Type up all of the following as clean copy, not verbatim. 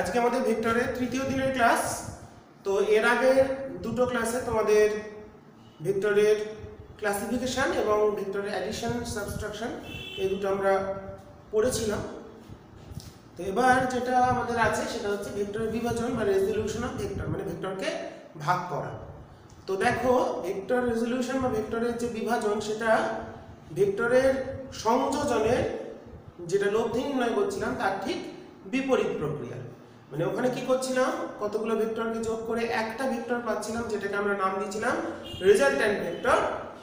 আজকে আমাদের ভেক্টরের তৃতীয় দিনের ক্লাস। তো এর আগের দুটো ক্লাসে তোমাদের ভেক্টরের ক্লাসিফিকেশন এবং ভেক্টরের অ্যাডিশন সাবট্রাকশন এই দুটো আমরা পড়েছিলাম। তো এবার যেটা আমাদের আছে সেটা হচ্ছে ভেক্টরের বিভাজন বা রেজলিউশন অফ ভেক্টর, মানে ভেক্টরকে ভাগ করা। তো দেখো, ভেক্টর রেজলিউশন বা ভেক্টরের যে বিভাজন সেটা ভেক্টরের সংযোজনের যেটা লব্ধি নির্ণয় করছিলাম তার ঠিক বিপরীত প্রক্রিয়া। মানে ওখানে কি করছিলাম, কতগুলো ভেক্টরকে যোগ করে একটা ভেক্টর পাচ্ছিলাম যেটাকে আমরা নাম দিয়েছিলাম রেজাল্ট্যান্ট ভেক্টর।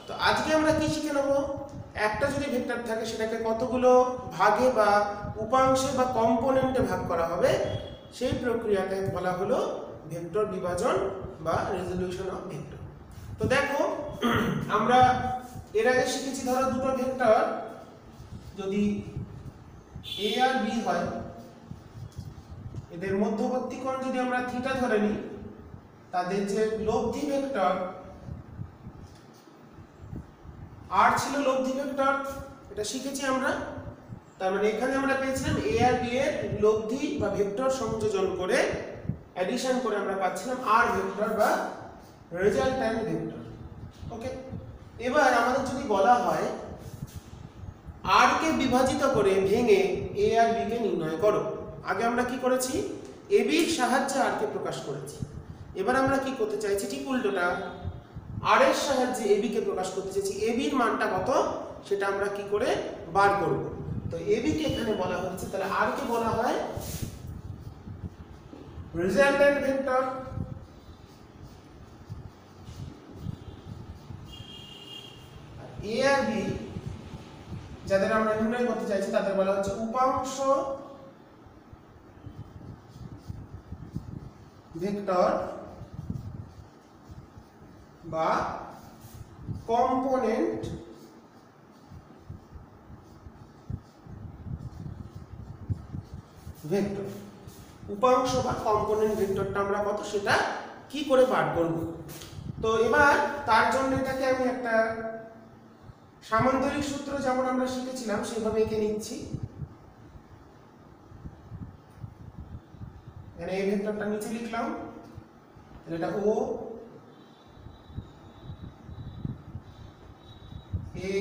তো আজকে আমরা কি শিখে নেব, একটা যদি ভেক্টর থাকে সেটাকে কতগুলো ভাগে বা উপাংশে বা কম্পোনেন্টে ভাগ করা হবে, সেই প্রক্রিয়াকে বলা হলো ভেক্টর বিভাজন বা রেজলিউশন অফ ভেক্টর। তো দেখো, আমরা এর আগে শিখেছি, ধরো দুটো ভেক্টর যদি এ আর বি হয়, এদের মধ্যবর্তী কোণ যদি আমরা থিটা ধরে নিই, তাদের যে লব্ধি ভেক্টর আর ছিল লব্ধি ভেক্টর, এটা শিখেছি আমরা। তার মানে এখানে আমরা পেয়েছিলাম এ আর বি এর লব্ধি বা ভেক্টর সংযোজন করে অ্যাডিশন করে আমরা পাচ্ছিলাম আর ভেক্টর বা রেজাল্ট্যান্ট ভেক্টর। ওকে, এবার আমাদের যদি বলা হয় আর কে বিভাজিত করে ভেঙে এ আর বি কে নির্ণয় করো। আগে আমরা কি করেছি, এ বির সাহায্যে আর কে প্রকাশ করেছি। এবার আমরা কি করতে চাইছি, ঠিক উল্টোটা, আর এর সাহায্যে এ বি কে প্রকাশ করতে চাইছি। এ বির মানটা কত সেটা আমরা কি করে বার করব। তো এ বি কে এখানে বলা হচ্ছে, তাহলে আর কে বলা হয় রেজাল্ট্যান্ট ভেক্টর। এ আর বি যাদের আমরা নির্ণয় করতে চাইছি তাদের বলা হচ্ছে উপাংশ ভেক্টর বা কম্পোনেন্ট ভেক্টর। উপাংশ বা কম্পোনেন্ট ভেক্টরটা আমরা কত সেটা কি করে বার করব। তো এবার তার জন্য এটাকে আমি একটা সামান্তরিক সূত্র যেমন আমরা শিখেছিলাম সেভাবে এঁকে নিচ্ছি। এখানে এই ভেক্টরটা নিচে লিখলাম, এটা ও এ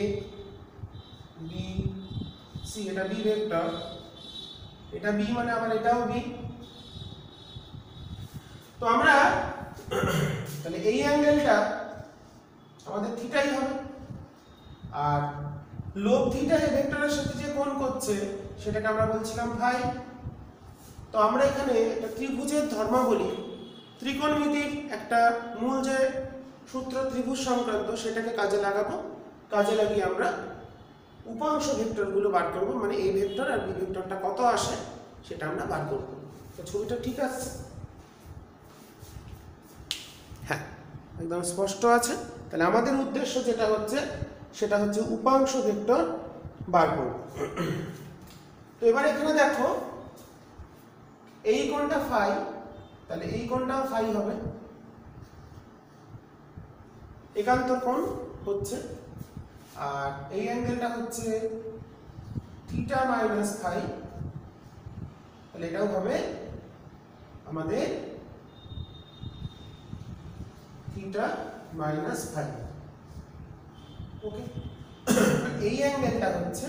বি সি, এটা বি ভেক্টর, এটা বি মানে আবার এটাও বি। তো আমরা তাহলে এই অ্যাঙ্গেলটা আমাদের থিটাই হবে, আর লব্ধিটা এই ভেক্টরের সাথে যে কোণ করছে সেটাকে আমরা বলছিলাম ফাই। তো আমরা এখানে একটা ত্রিভুজের ধর্মাবলী, ত্রিকোণমিতির একটা মূল যে সূত্র ত্রিভুজ সংক্রান্ত সেটাকে কাজে লাগাবো। কাজে লাগিয়ে আমরা উপাংশ ভেক্টরগুলো বার করব, মানে এই ভেক্টর আর বি ভেক্টরটা কত আসে সেটা আমরা বার করব। তো ছবিটা ঠিক আছে? হ্যাঁ, একদম স্পষ্ট আছে। তাহলে আমাদের উদ্দেশ্য যেটা হচ্ছে সেটা হচ্ছে উপাংশ ভেক্টর বার করব। তো এবার এখানে দেখো, এই কোণটা ফাই, তাহলে এই কোণটাও ফাই হবে, একান্তর কোণ হচ্ছে, আর এই অ্যাঙ্গেলটা হচ্ছে থিটা মাইনাস ফাই, তাহলে এটাও হবে আমাদের থিটা মাইনাস ফাই। ওকে, এই অ্যাঙ্গেলটা হচ্ছে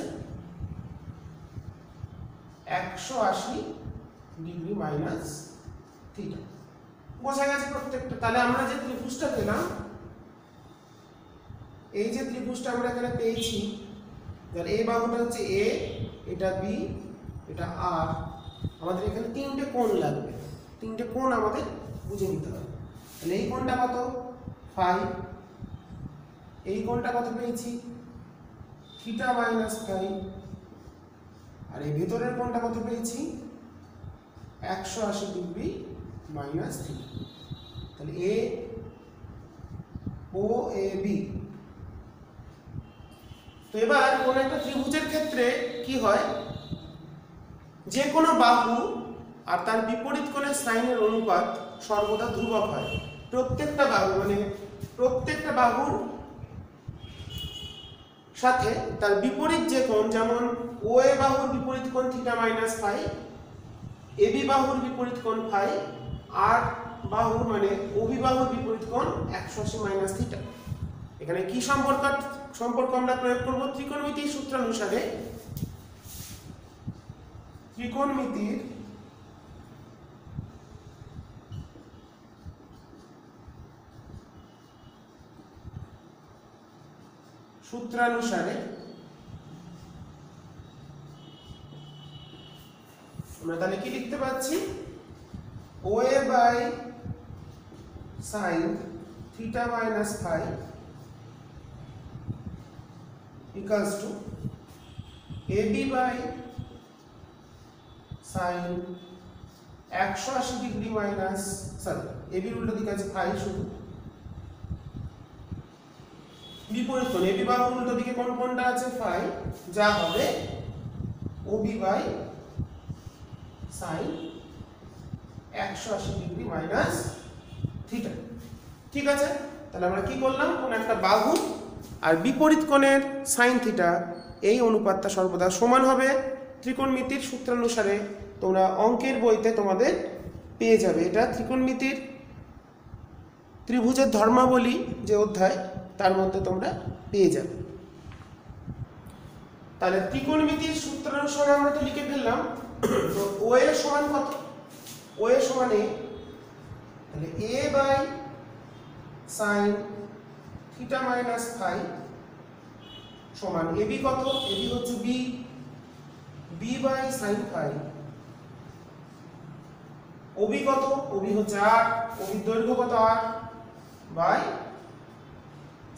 180 ডিগ্রি মাইনাস থিটা। বোঝা গেছে প্রত্যেকটা? তাহলে আমরা যে ত্রিভুজটা পেলাম, এই যে ত্রিভুজটা আমরা এখানে পেয়েছি, তাহলে এই বাহুটা হচ্ছে এ, এটা বি, এটা আর, আমাদের এখানে তিনটে কোণ লাগবে। তিনটে কোণ আমাদের বুঝে নিতে হবে। তাহলে এই কোণটা কত, ফাই। এই কোণটা কত পেয়েছি, থিটা মাইনাস ফাই। আর এই ভেতরের কোণটা কত পেয়েছি, 180 ডিগ্রি মাইনাস থিটা। তাহলে এ ও এ বি। তো এবার কোন একটা ত্রিভুজের ক্ষেত্রে কি হয়, যে কোনো বাহু আর তার বিপরীত কোণের সাইনের অনুপাত সর্বদা ধ্রুবক হয়। প্রত্যেকটা বাহু, মানে প্রত্যেকটা বাহুর সাথে তার বিপরীত যে কোণ, যেমন ও এ বাহুর বিপরীত কোণ থিটা মাইনাস ফাই, এবি বাহুর বিপরীত কোণ ফাই, আর বাহুর মানে ওবি বাহুর বিপরীত কোণ 180 মাইনাস থিটা। এখানে কি সম্পর্ক আমরা প্রয়োগ করব? ত্রিকোণমিতির সূত্রানুসারে ত্রিকোণমিতির আমরা তাহলে কি লিখতে পাচ্ছি? OA by sin theta minus phi equals to AB by sin 180 degree minus AB এর উল্টো দিকে আছে ফাই, শুধু বিপরীত কোণ AB বাহুর উল্টো দিকে কোনটা আছে? ফাই, যা হবে OB by sin 180 degree minus theta. ঠিক আছে, তাহলে আমরা কি করলাম? কোন একটা বাহু আর বিপরীত কোণের sin থিটা, এই অনুপাতটা সর্বদা সমান হবে। ত্রিকোণমিতির সূত্রানুসারে তোমরা অঙ্কের বইতে তোমাদের পেয়ে যাবে, এটা ত্রিকোণমিতির ত্রিভুজের ধর্মাবলী যে অধ্যায়, তার মধ্যে তোমরা পেয়ে যাবে। তাহলে ত্রিকোণমিতির সূত্রানুসারে আমরা তো লিখে ফেললাম। তো ও এর সমান কত? ও এর সমান a, তাহলে a by sin theta minus phi সমান ab কত? ab হচ্ছে b বাই sin ফাই। ob কত? ob হচ্ছে r, ob এর দৈর্ঘ্য কত? r বাই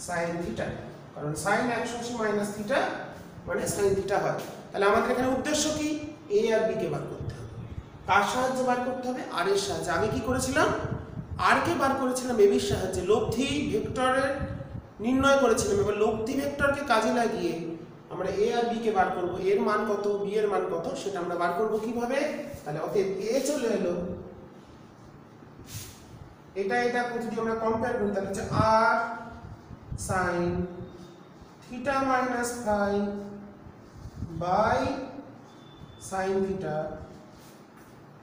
sin থিটা, কারণ sin 180 মাইনাস থিটা মানে sin থিটা হয়। তাহলে আমাদের এখানে উদ্দেশ্য কি? a আর b কে বার করতে হবে। কার সাহায্যে বার করতে হবে? r এর সাহায্যে। আগে কি করেছিলাম? r কে বার করেছিলাম ab এর সাহায্যে, লব্ধি ভেক্টরের নির্ণয় করেছিলাম। এবার লব্ধি ভেক্টরকে কাজে লাগিয়ে আমরা a আর b কে বার করব। এর মান কত, b এর মান কত, সেটা আমরা বার করব কিভাবে? তাহলে অতএব a চলে এলো, এটা যদি আমরা কম্পেয়ার করি তাহলে হচ্ছে r sin theta minus phi by sin theta,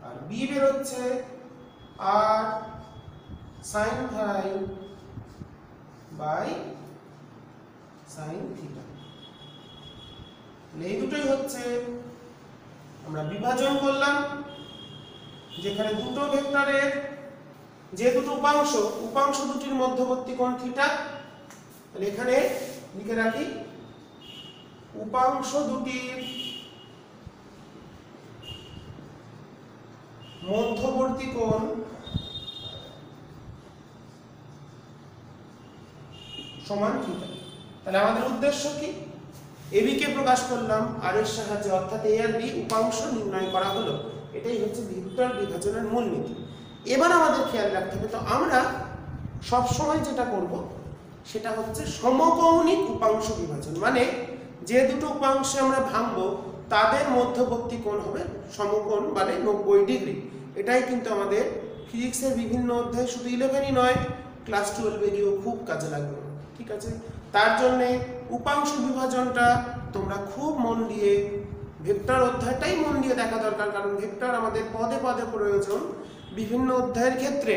আর b বের হচ্ছে r sin phi by sin theta. এই দুটোই হচ্ছে আমরা বিভাজন করলাম, যেখানে দুটো ভেক্টরের যে দুটো উপাংশ দুটির মধ্যবর্তী কোণ থিটা। তাহলে এখানে লিখে রাখি উপাংশ দুটির মধ্যবর্তী কোণ সমান থিটা। তাহলে আমাদের উদ্দেশ্য কি? এবি কে প্রকাশ করলাম আর এর সাহায্যে, অর্থাৎ এ আর বি উপাংশ নির্ণয় করা হলো। এটাই হচ্ছে ভেক্টর বিভাজনের মূলনীতি। এবার আমাদের খেয়াল রাখতে হবে, তো আমরা সবসময় যেটা করব সেটা হচ্ছে সমকৌণিক উপাংশ বিভাজন, মানে যে দুটো উপাংশে আমরা ভাঙবো তাদের মধ্যবর্তী কোণ হবে সমকোণ, মানে 90 ডিগ্রি। এটাই কিন্তু আমাদের ফিজিক্সের বিভিন্ন অধ্যায়, শুধু 11ই নয়, ক্লাস 12 গিয়েও খুব কাজে লাগবে। ঠিক আছে, তার জন্য উপাংশ বিভাজনটা তোমরা খুব মন দিয়ে, ভেক্টর অধ্যায়টাই মন দিয়ে দেখা দরকার, কারণ ভেক্টর আমাদের পদে পদে প্রয়োজন। বিভিন্ন অধ্যায়ের ক্ষেত্রে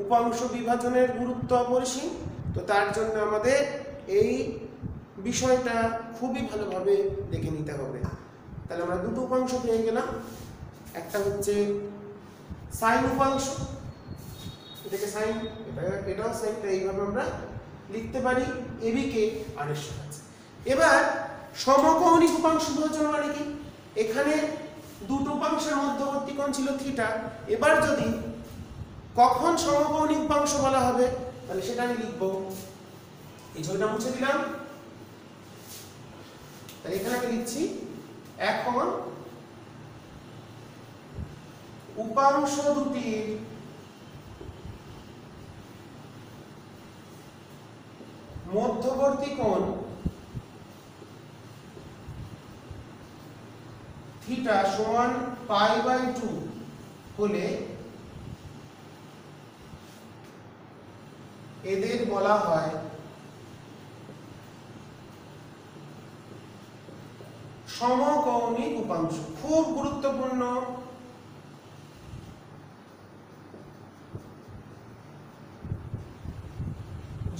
উপাংশ বিভাজনের গুরুত্ব অপরিসীম। তো তার জন্য আমাদের এই বিষয়টা খুবই ভালোভাবে দেখে নিতে হবে। তাহলে আমরা দুটো উপাংশ পেয়ে গেলাম, একটা হচ্ছে সাইন উপাংশ, এটাকে সাইন, এটাও সাইন, এইভাবে আমরা লিখতে পারি এবি কে আর এর সাহায্যে। এবার সমকৌণিক উপাংশ বিভাজন মানে কি? এখানে দুটো উপাংশের মধ্যবর্তী কোণ ছিল থিটা। এবার যদি কখন সমকৌণিক উপাংশ বলা হবে, তাহলে সেটা আমি লিখবো, এই ছবিটা মুছে দিলাম। তাহলে এখানে আমি লিখছি, এখন উপাংশ দুটির মধ্যবর্তী কোণ থিটা সমান π/2 হলে এদের বলা হয় সমকৌণিক উপাংশ। খুব গুরুত্বপূর্ণ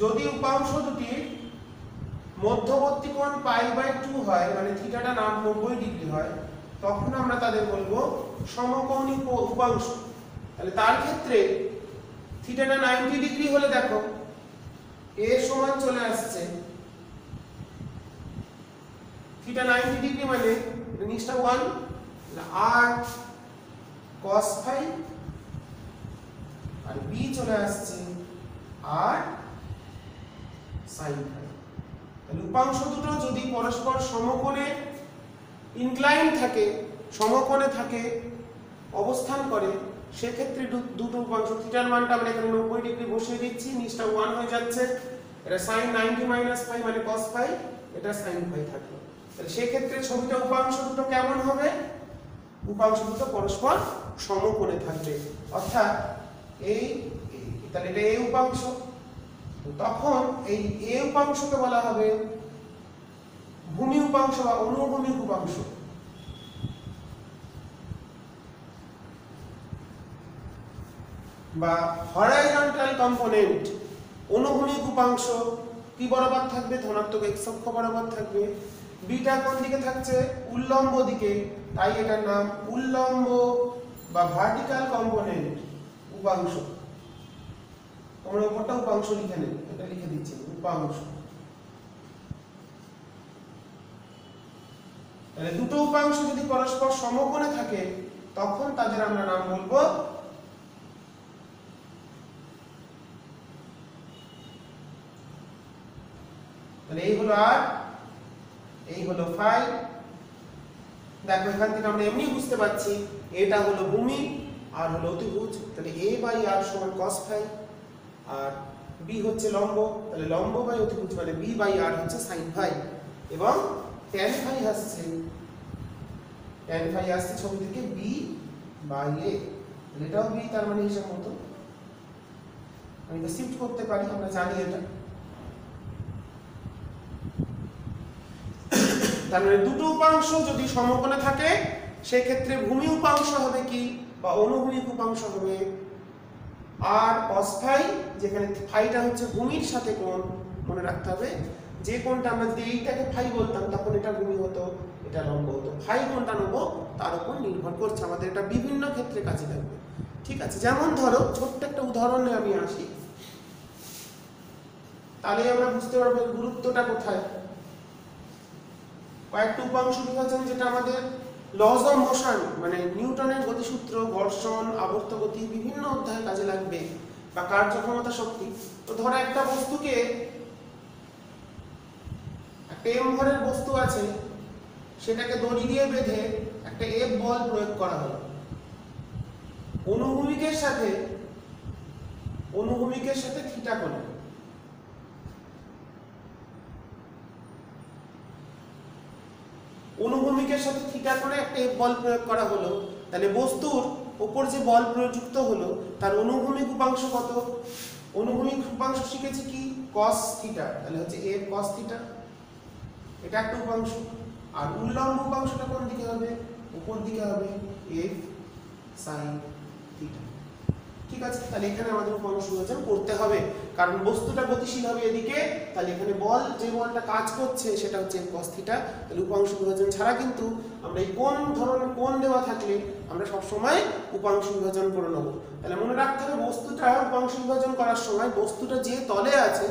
যদি উপাংশ দুটির মধ্যবর্তী কোণ π/2 হয়, মানে থিটাটা 90 ডিগ্রি হয়, তখন আমরা তাদের বলবো সমকোণী উপাংশ। তাহলে তার ক্ষেত্রে থিটাটা 90 ডিগ্রি হলে দেখো a সমান চলে আসছে থিটা 90 ডিগ্রি, মানে নিচটা 1 r cos phi, আর b চলে আসছে r sin phi। তাহলে উপাংশ দুটো যদি পরস্পর সমকোণে ইনক্লাইন থাকে, সমকোণে থাকে, অবস্থান করে, সেক্ষেত্রে দুটো উপাংশ থিটার মানটা আমরা এখানে 90 ডিগ্রি বসিয়ে দিচ্ছি, নিচটা 1 হয়ে যাচ্ছে, এটা sin 90 - phi মানে cos phi, এটা sin phi থাকলো। তাহলে সেই ক্ষেত্রে ছবিটা উপাংশ দুটো কেমন হবে? উপাংশ দুটো পরস্পর সমকোণে থাকবে, অর্থাৎ এই তাহলে এটা a উপাংশ, তখন এই a উপাংশকে বলা হবে ভূমি উপাংশ বা অনুভূমিক উপাংশ। বা হরাইজন্টাল কম্পোনেন্ট। অনুভূমিক উপাংশ কি বরাবর থাকবে? ধনাত্মক x অক্ষ বরাবর থাকবে। বিটা কোন দিকে থাকছে? উল্লম্ব দিকে, তাই এটার নাম উল্লম্ব বা ভার্টিক্যাল কম্পোনেন্ট উপাংশ। তোমরা উপরটা উপাংশ লিখে নেবে, এটা লিখে দিচ্ছি উপাংশ। তাহলে দুটো উপাংশ যদি পরস্পর সমকোণে থাকে তখন তাদের আমরা নাম বলবো তাহলে এই হলো r, এই হলো phi। দেখো এখান থেকে আমরা এমনি বুঝতে পারছি এটা হলো ভূমি আর হলো অতিভুজ, তাহলে a/r সমান cos phi, আর b হচ্ছে লম্ব, তাহলে লম্ব বাই অতিভুজ মানে b/r হচ্ছে sin phi, এবং tan phi আসছে ছবি থেকে b/a, এটাও b, তার মানে হিসাব মতো আমি তো শিফট করতে পারি, আমরা জানি এটা। তার মানে দুটো উপাংশ যদি সমকোণে থাকে সেই ক্ষেত্রে ভূমি উপাংশ হবে কি বা অনুভূমিক উপাংশ হবে r cos phi, যেখানে ফাইটা হচ্ছে ভূমির সাথে কোণ, মনে রাখতে হবে যে কোণটা আমরা যদি এইটাকে ফাই বলতাম তখন এটা ভূমি হতো, এটা লম্ব হতো। ফাই কোণটা নেব তার উপর নির্ভর করছে, আমাদের এটা বিভিন্ন ক্ষেত্রে কাজে লাগবে। ঠিক আছে, যেমন ধরো ছোট্ট একটা উদাহরণে আমি আসি, তাহলে আমরা বুঝতে পারবো গুরুত্বটা কোথায়। কয়েকটা উপাংশ বিভাজন যেটা আমাদের লজ অফ মোশন মানে নিউটনের গতিসূত্র, ঘর্ষণ, আবর্ত গতি বিভিন্ন অধ্যায়ে কাজে লাগবে, বা কার্যক্ষমতা শক্তি। তো ধরো একটা বস্তুকে, একটা m ভরের বস্তু আছে, সেটাকে দড়ি দিয়ে বেঁধে একটা F বল প্রয়োগ করা হলো। অনুভূমিকের সাথে থিটা কোণে, অনুভূমিকের সাথে থিটা কোণে একটা F বল প্রয়োগ করা হলো, তাহলে বস্তুর উপর যে বল প্রযুক্ত হলো তার অনুভূমিক উপাংশ কত? অনুভূমিক উপাংশ শিখেছি কি? cos থিটা, তাহলে হচ্ছে F cos থিটা, এটা একটা উপাংশ। আর উল্লম্ব উপাংশটা কোন দিকে হবে? উপর দিকে হবে, F sin থিটা। ঠিক আছে, তাহলে এখানে আমাদের উপাংশ বিভাজন করতে হবে, কারণ বস্তুটা গতিশীল হবে এদিকে, তাহলে এখানে বল, যে বলটা কাজ করছে সেটা হচ্ছে cos থিটা। তাহলে উপাংশ বিভাজন ছাড়া কিন্তু আমরা এই কোন ধরনের কোণ দেওয়া থাকলে আমরা সব সময় উপাংশ বিভাজন করে নেব। তাহলে মনে রাখতে হবে বস্তুটা উপাংশ বিভাজন করার সময় বস্তুটা যে তলে আছে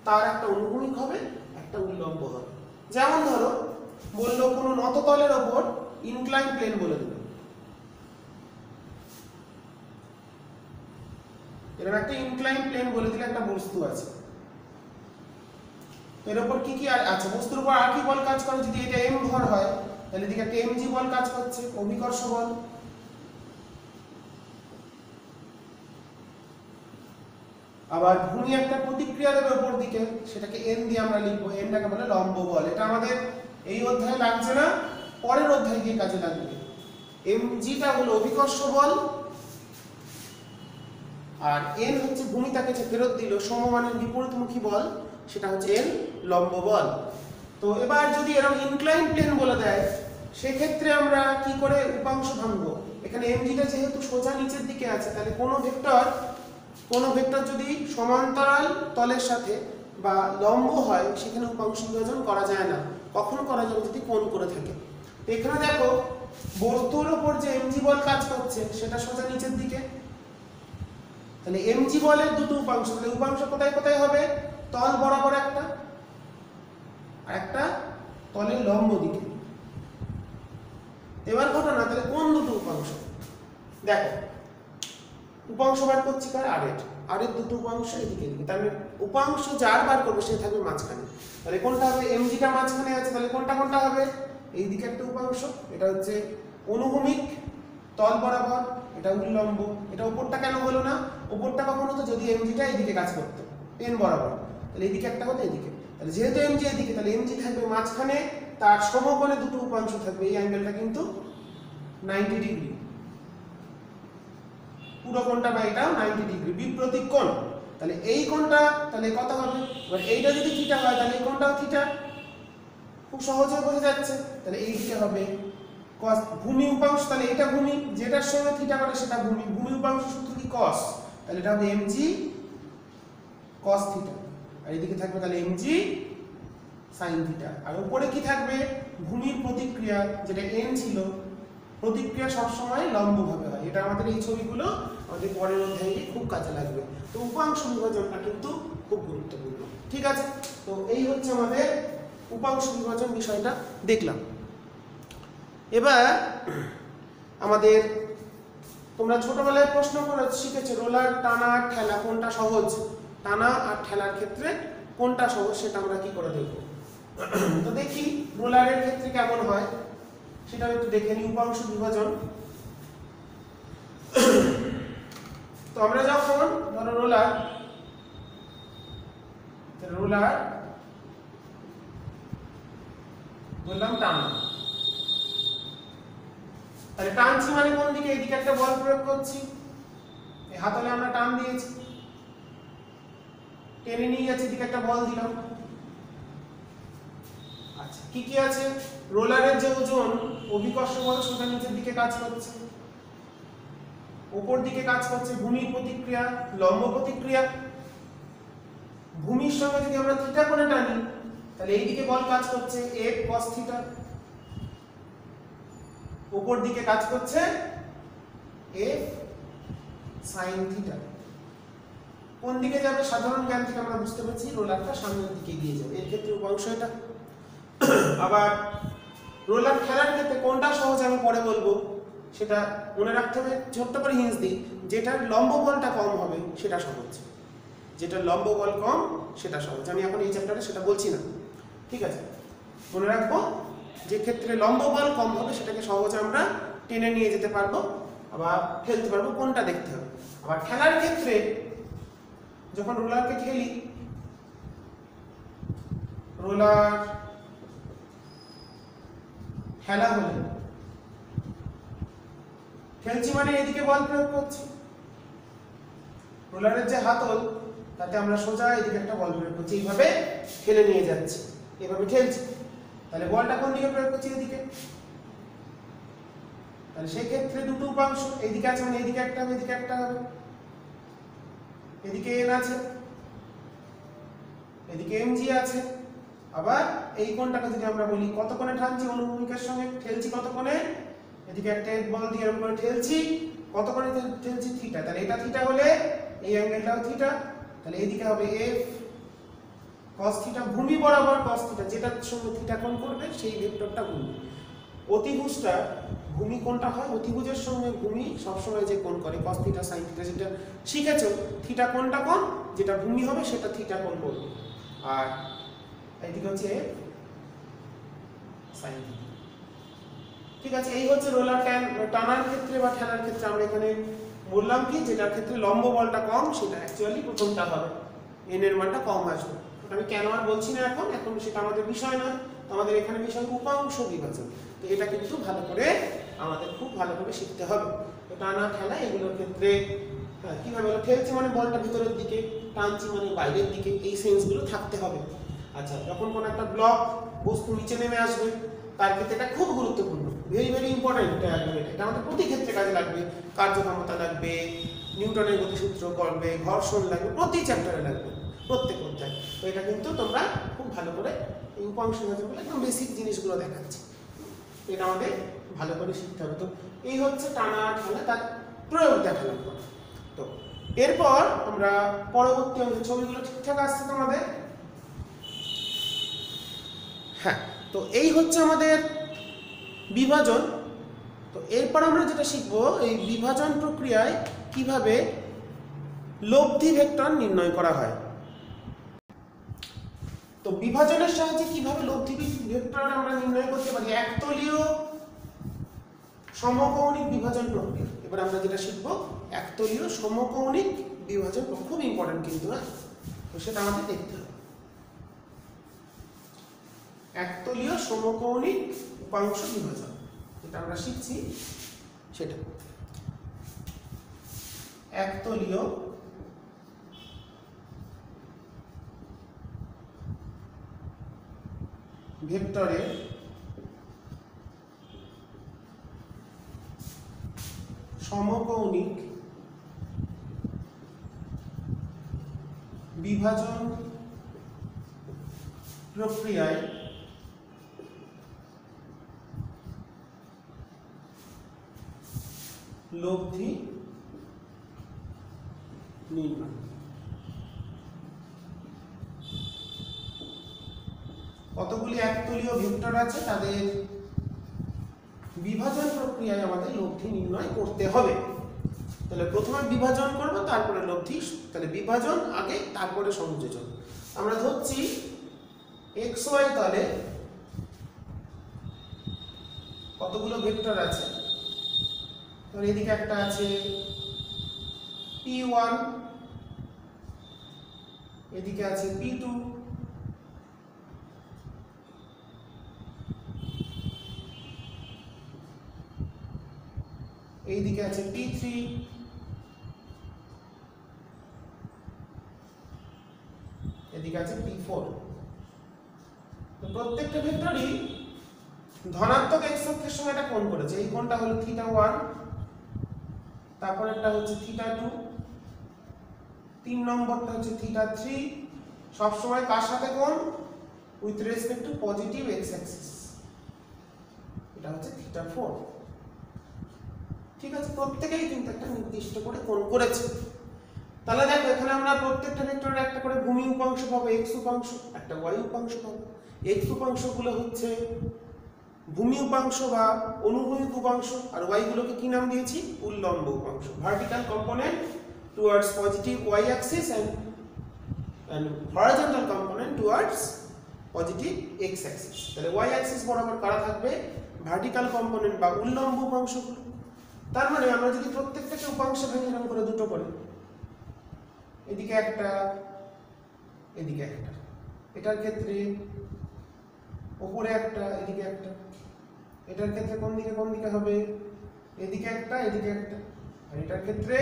তার একটা অনুভূমিক হবে, একটা উল্লম্ব হবে। যেমন ধরো বললো কোনো নত তলের ওপর ইনক্লাইন প্লেন বলে দিল, এরকম একটা ইনক্লাইন প্লেন বলে দিলে একটা বস্তু আছে, এর উপর কি কি আছে? বস্তুর উপর আর কি বল কাজ করে? যদি এটা m ভর হয় তাহলে এদিকে একটা mg বল কাজ করছে, অভিকর্ষ বল। আবার ভূমি একটা প্রতিক্রিয়া দেবে উপর দিকে, সেটাকে n দিয়ে আমরা লিখবো, nটাকে বলে লম্ব বল। এটা আমাদের এই অধ্যায়ে লাগছে না, পরের অধ্যায়ে গিয়ে কাজে লাগবে। mgটা হলো অভিকর্ষ বল, আর n হচ্ছে ভূমি তাকে যে ফেরত দিল সমমানের বিপরীতমুখী বল, সেটা হচ্ছে n লম্ব বল। তো এবার যদি এরকম ইনক্লাইন প্লেন বলে দেয় সেক্ষেত্রে আমরা কি করে উপাংশ ভাঙবো? এখানে mgটা যেহেতু সোজা নিচের দিকে আছে, তাহলে কোনো ভেক্টর কোনো ভেক্টর যদি সমান্তরাল তলের সাথে বা লম্ব হয় সেখানে উপাংশ বিভাজন করা যায় না। কখন করা যাবে? যদি কোণ করে থাকে। তো এখানে দেখো বস্তুর উপর যে এমজি বল কাজ করছে সেটা সোজা নিচের দিকে, তাহলে এমজি বলের দুটো উপাংশ, তাহলে উপাংশ কোথায় কোথায় হবে? তল বরাবর একটা আর একটা তলের লম্ব দিকে। এবার ঘটনা, তাহলে কোন দুটো উপাংশ? দেখো উপাংশ বার করছি কার? আর এর দুটো উপাংশ এদিকে এদিকে, তার মানে উপাংশ যার বার করবে সে থাকবে মাঝখানে। তাহলে কোনটা হবে? এমজিটা মাঝখানে আছে, তাহলে কোনটা কোনটা হবে? এই দিকে একটা উপাংশ, এটা হচ্ছে অনুভূমিক তল বরাবর, এটা উল্লম্ব। এটা উপরটা কেন হলো না? উপরটা কখন হতো? যদি এমজিটা এইদিকে কাজ করতো পেন বরাবর, তাহলে এইদিকে একটা হতো এইদিকে। তাহলে যেহেতু এমজি এইদিকে, তাহলে এমজি থাকবে মাঝখানে, তার সমকোণে দুটো উপাংশ থাকবে। এই অ্যাঙ্গেলটা কিন্তু 90 ডিগ্রি, পুরো কোণটা বা এটাও 90 ডিগ্রি, বিপরীত কোণ। তাহলে এই কোণটা তাহলে কত হবে? এবার এইটা যদি থিটা হয় তাহলে এই কোণটাও থিটা, খুব সহজে বোঝা যাচ্ছে। তাহলে এই দিকে হবে cos, ভূমি উপাংশ, তাহলে এটা ভূমি, যেটার সঙ্গে থিটা করে সেটা ভূমি। ভূমি উপাংশ সূত্র কি? cos, তাহলে এটা হবে mg cos থিটা, আর এদিকে থাকবে তাহলে mg sin থিটা। আর উপরে কি থাকবে? ভূমির প্রতিক্রিয়া, যেটা n ছিল, প্রতিক্রিয়া সবসময় লম্বভাবে হয়। এটা আমাদের এই ছবিগুলো আমাদের পরের অধ্যায়ে খুব কাজে লাগবে। তো উপাংশ বিভাজনটা কিন্তু খুব গুরুত্বপূর্ণ। ঠিক আছে, তো এই হচ্ছে আমাদের উপাংশ বিভাজন বিষয়টা দেখলাম। এবার আমাদের তোমরা ছোটবেলায় প্রশ্ন করে শিখেছো রোলার টানা আর ঠেলা কোনটা সহজ, টানা আর ঠেলার ক্ষেত্রে কোনটা সহজ সেটা আমরা কি করে দেখব। তো দেখি রোলারের ক্ষেত্রে কেমন হয় সেটা একটু দেখে নিই। উপাংশ বিভাজন, তো আমরা যখন ধরো রোলার বললাম টানা, তাহলে টানছি মানে কোন দিকে? এইদিকে একটা বল প্রয়োগ করছি, এই হাতলে আমরা টান দিয়েছি, টেনে নিয়ে যাচ্ছি, এদিকে একটা বল দিলাম। আচ্ছা, কি কি আছে? রোলারের যে ওজন, অভিকর্ষ বল সেটা নিচের দিকে কাজ করছে, উপর দিকে কাজ করছে ভূমির প্রতিক্রিয়া, লম্ব প্রতিক্রিয়া। ভূমির সঙ্গে যদি আমরা থিটা কোণে টানি তাহলে এইদিকে বল কাজ করছে f cos থিটা, উপর দিকে কাজ করছে f sin থিটা। কোন দিকে যাবে? সাধারণ জ্ঞান থেকে আমরা বুঝতে পারছি রোলারটা সামনের দিকে এগিয়ে যাবে, এর ক্ষেত্রে উপাংশ এটা। আবার রোলার খেলার ক্ষেত্রে কোনটা সহজ আমি পরে বলবো, সেটা মনে রাখতে হবে। ছোট্ট করে হিন্স দিই, যেটার লম্ব বলটা কম হবে সেটা সহজ, যেটার লম্ব বল কম সেটা সহজ। আমি এখন এই চ্যাপ্টারে সেটা বলছি না, ঠিক আছে? মনে রাখবো যে ক্ষেত্রে লম্ব বল কম হবে সেটাকে সহজে আমরা টেনে নিয়ে যেতে পারবো, আবার খেলতে পারবো, কোনটা দেখতে হবে। আবার খেলার ক্ষেত্রে যখন রোলারকে খেলি, রোলার খেলা হলে খেলছি মানে এদিকে বল প্রয়োগ করছি, রোলারের যে হাতল তাতে আমরা সোজা এদিকে একটা বল প্রয়োগ করছি, এইভাবে খেলে নিয়ে যাচ্ছি, এইভাবে খেলছি। তাহলে বলটা কোন দিকে প্রয়োগ করছি? এদিকে। তাহলে সেই ক্ষেত্রে দুটো উপাংশ, এইদিকে আছে মানে এইদিকে একটা হবে, এদিকে একটা হবে। এদিকে n আছে, এদিকে mg আছে। আবার এই কোণটাকে যদি আমরা বলি কত কোণে টানছি, অনুভূমিকের সঙ্গে ঠেলছি কত কোণে, এদিকে একটা বল দিয়ে এরকম করে ঠেলছি, কত কোণে ঠেলছি? থিটা। তাহলে এটা থিটা হলে এই অ্যাঙ্গেলটাও থিটা, তাহলে এইদিকে হবে f cos থিটা, ভূমি বরাবর cos থিটা, যেটার সঙ্গে থিটা কোণ করবে সেই ভেক্টরটা ভূমি। অতিভুজটা ভূমি কোণটা হয়, অতিভুজের সঙ্গে ভূমি সবসময় যে কোণ করে cos থিটা sin থিটা, যেটা শিখেছো থিটা কোণটা কোণ, যেটা ভূমি হবে সেটা থিটা কোণ করবে। আর এইদিকে হচ্ছে sin থিটা। ঠিক আছে, এই হচ্ছে রোলার টানার ক্ষেত্রে বা ঠেলার ক্ষেত্রে আমরা এখানে বললাম কি, যেটার ক্ষেত্রে লম্ব বলটা কম সেটা অ্যাকচুয়ালি প্রথমটা হবে, n এর মানটা কম আসবে। আমি কেন আর বলছি না, এখন সেটা আমাদের বিষয় নয়, আমাদের এখানে বিষয় উপাংশ বিভাজন। তো এটা কিন্তু ভালো করে আমাদের খুব ভালো করে শিখতে হবে। তো টানা ঠেলা এগুলোর ক্ষেত্রে কিভাবে হলো, ঠেলছি মানে বলটা ভিতরের দিকে, টানছি মানে বাইরের দিকে, এই সেন্সগুলো থাকতে হবে। আচ্ছা, যখন কোনো একটা ব্লক বস্তু নিচে নেমে আসবে তার ক্ষেত্রে এটা খুব গুরুত্বপূর্ণ, ভেরি ভেরি ইম্পর্টেন্ট। এটা আমাদের প্রতি ক্ষেত্রে কাজে লাগবে, কার্যক্ষমতা লাগবে, নিউটনের গতিসূত্র করবে, ঘর্ষণ লাগবে, প্রতি চ্যাপ্টারে লাগবে, প্রত্যেক অধ্যায়। তো এটা কিন্তু তোমরা খুব ভালো করে এই উপাংশ বিভাজনগুলো একদম বেসিক জিনিসগুলো দেখাচ্ছি, এটা আমাদের ভালো করে শিখতে হবে। তো এই হচ্ছে টানা ঢালা, তার প্রয়োগ দেখালাম। তো এরপর আমরা পরবর্তী অংশে, ছবিগুলো ঠিকঠাক আসছে তোমাদের? হ্যাঁ, তো এই হচ্ছে আমাদের বিভাজন। তো এরপর আমরা যেটা শিখবো, এই বিভাজন প্রক্রিয়ায় কিভাবে লব্ধি ভেক্টর নির্ণয় করা হয়। তো বিভাজনের সাহায্যে কিভাবে লব্ধি ভেক্টর আমরা নির্ণয় করতে পারি, একতলীয় সমকৌণিক বিভাজন প্রক্রিয়া। এবার আমরা যেটা শিখবো একতলীয় সমকৌণিক বিভাজন, খুব ইম্পর্টেন্ট কিন্তু, না? তো সেটা আমাদের দেখতে হবে। একতলীয় সমকৌণিক উপাংশ বিভাজন যেটা আমরা শিখছি সেটা একতলীয় ভেক্টরের সমকৌণিক বিভাজন প্রক্রিয়ায় লব্ধি নির্ণয়। কতগুলি একতলীয় ভেক্টর আছে, তাদের বিভাজন প্রক্রিয়ায় আমাদের লব্ধি নির্ণয় করতে হবে। তাহলে প্রথমে বিভাজন করব, তারপরে লব্ধি। তাহলে বিভাজন আগে, তারপরে সংযোজন। আমরা ধরছি xy তলে কতগুলো ভেক্টর আছে। তো এদিকে একটা আছে p1, এদিকে আছে p2, এইদিকে আছে p3, এদিকে আছে p4। তো প্রত্যেকটা ভেক্টরই ধনাত্মক x অক্ষের সঙ্গে একটা কোণ করেছে। এই কোণটা হলো θ1, তারপর একটা হচ্ছে θ2, 3 নম্বরটা হচ্ছে θ3। সব সময় কার সাথে কোণ? With respect to positive x Axis. এটা হচ্ছে θ4। ঠিক আছে, প্রত্যেকেই কিন্তু একটা নির্দিষ্ট করে কোণ করেছে। তাহলে দেখো, এখানে আমরা প্রত্যেকটা ভেক্টরের একটা করে ভূমি উপাংশ পাবো, x উপাংশ, একটা y উপাংশ পাবো। x উপাংশগুলো হচ্ছে ভূমি উপাংশ বা অনুভূমিক উপাংশ, আর y গুলোকে কি নাম দিয়েছি? উল্লম্ব উপাংশ। Vertical component towards positive y Axis and horizontal component towards positive x Axis. তাহলে y অ্যাক্সিস বরাবর কারা থাকবে? ভার্টিক্যাল কম্পোনেন্ট বা উল্লম্ব উপাংশগুলো। তার মানে আমরা যদি প্রত্যেকটাকে উপাংশে ভেঙে এরকম করে দুটো করি, এদিকে একটা, এদিকে একটা, এটার ক্ষেত্রে উপরে একটা, এদিকে একটা, এটার ক্ষেত্রে কোন দিকে হবে? এদিকে একটা, এদিকে একটা, আর এটার ক্ষেত্রে